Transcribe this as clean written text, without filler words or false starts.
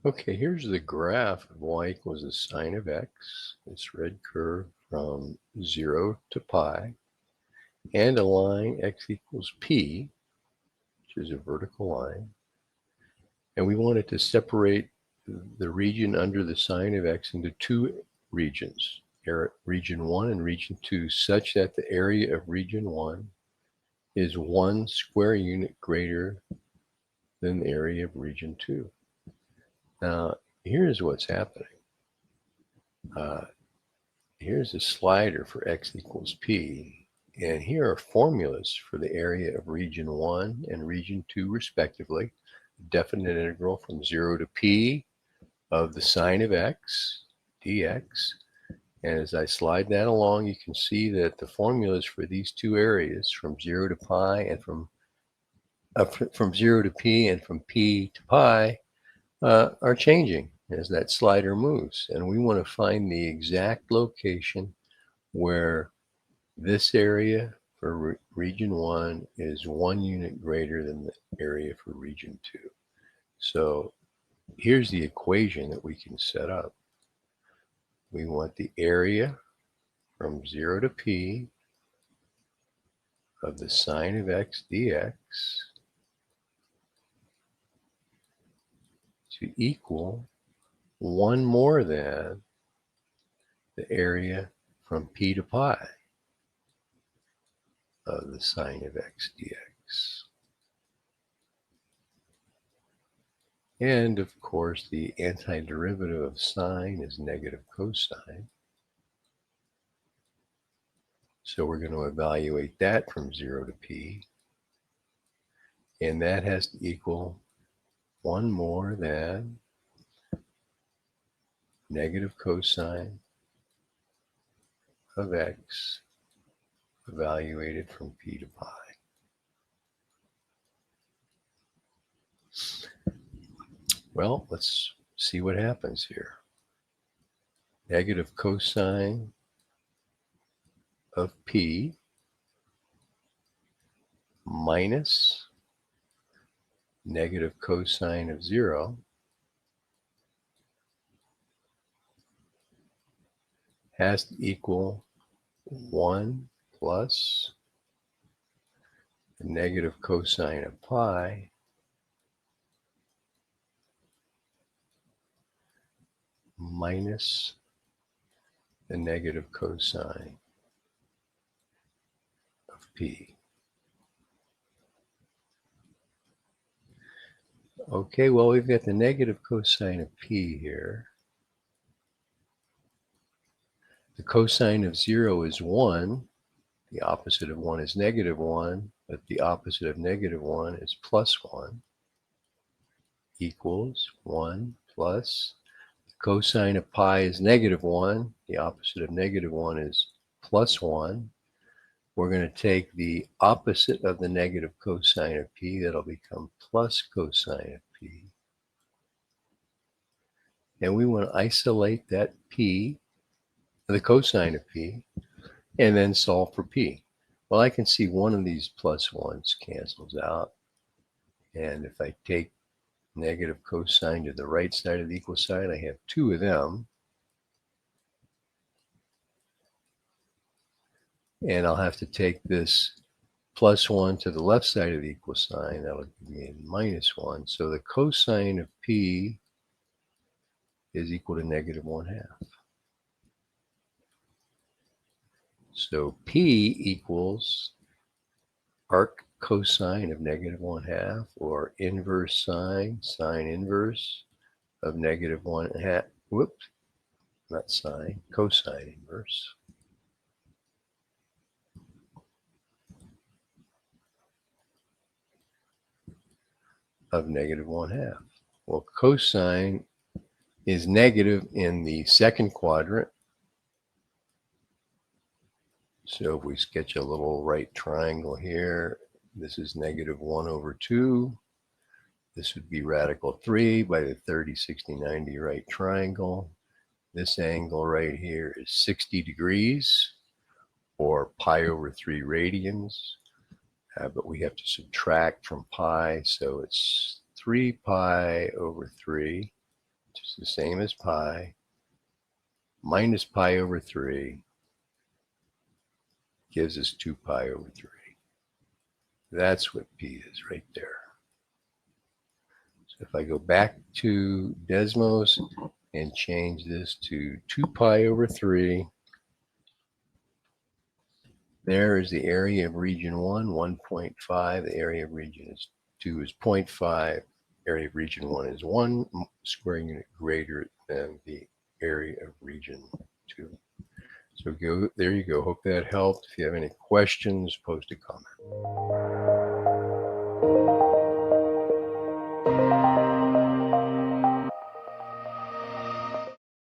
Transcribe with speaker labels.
Speaker 1: Okay, here's the graph of y equals the sine of x, this red curve from 0 to pi, and a line x equals p, which is a vertical line. And we wanted to separate the region under the sine of x into two regions, region 1 and region 2, such that the area of region 1 is 1 square unit greater than the area of region 2. Now, here's what's happening. Here's a slider for x equals p, and here are formulas for the area of region 1 and region 2 respectively. Definite integral from 0 to p of the sine of x dx. And as I slide that along, you can see that the formulas for these two areas from 0 to pi and from 0 to p and from p to pi are changing as that slider moves. And we want to find the exact location where this area for region 1 is 1 unit greater than the area for region 2. So here's the equation that we can set up. We want the area from 0 to p of the sine of x dx to equal 1 more than the area from p to pi of the sine of x dx. And of course, the antiderivative of sine is negative cosine. So we're going to evaluate that from 0 to p. And that has to equal 1 more than negative cosine of x evaluated from p to pi. Well, let's see what happens here. Negative cosine of p minus negative cosine of 0 has to equal 1 plus the negative cosine of pi minus the negative cosine of p. Okay, well, we've got the negative cosine of p here. The cosine of 0 is 1. The opposite of 1 is negative 1, but the opposite of negative 1 is plus 1, equals 1 plus the cosine of pi is negative 1. The opposite of negative 1 is plus 1. We're going to take the opposite of the negative cosine of p. That'll become plus cosine of p. And we want to isolate that p, the cosine of p, and then solve for p. Well, I can see one of these plus ones cancels out. And if I take negative cosine to the right side of the equal sign, I have two of them. And I'll have to take this plus 1 to the left side of the equal sign. That'll give me a minus 1. So the cosine of p is equal to negative 1/2. So p equals arc cosine of negative 1/2, or inverse sine, sine inverse of negative 1/2. Whoops, not sine, cosine inverse of negative 1/2. Well, cosine is negative in the second quadrant. So if we sketch a little right triangle here, this is negative 1/2. This would be radical 3 by the 30, 60, 90 right triangle. This angle right here is 60 degrees, or pi over 3 radians. But we have to subtract from pi, so it's 3 pi over 3. which is the same as pi, minus pi over 3 gives us 2 pi over 3. That's what P is right there. So if I go back to Desmos and change this to 2 pi over 3, there is the area of region 1, 1.5. The area of region 2 is 0.5. Area of region 1 is 1 square unit greater than the area of region 2. So there you go. Hope that helped. If you have any questions, post a comment.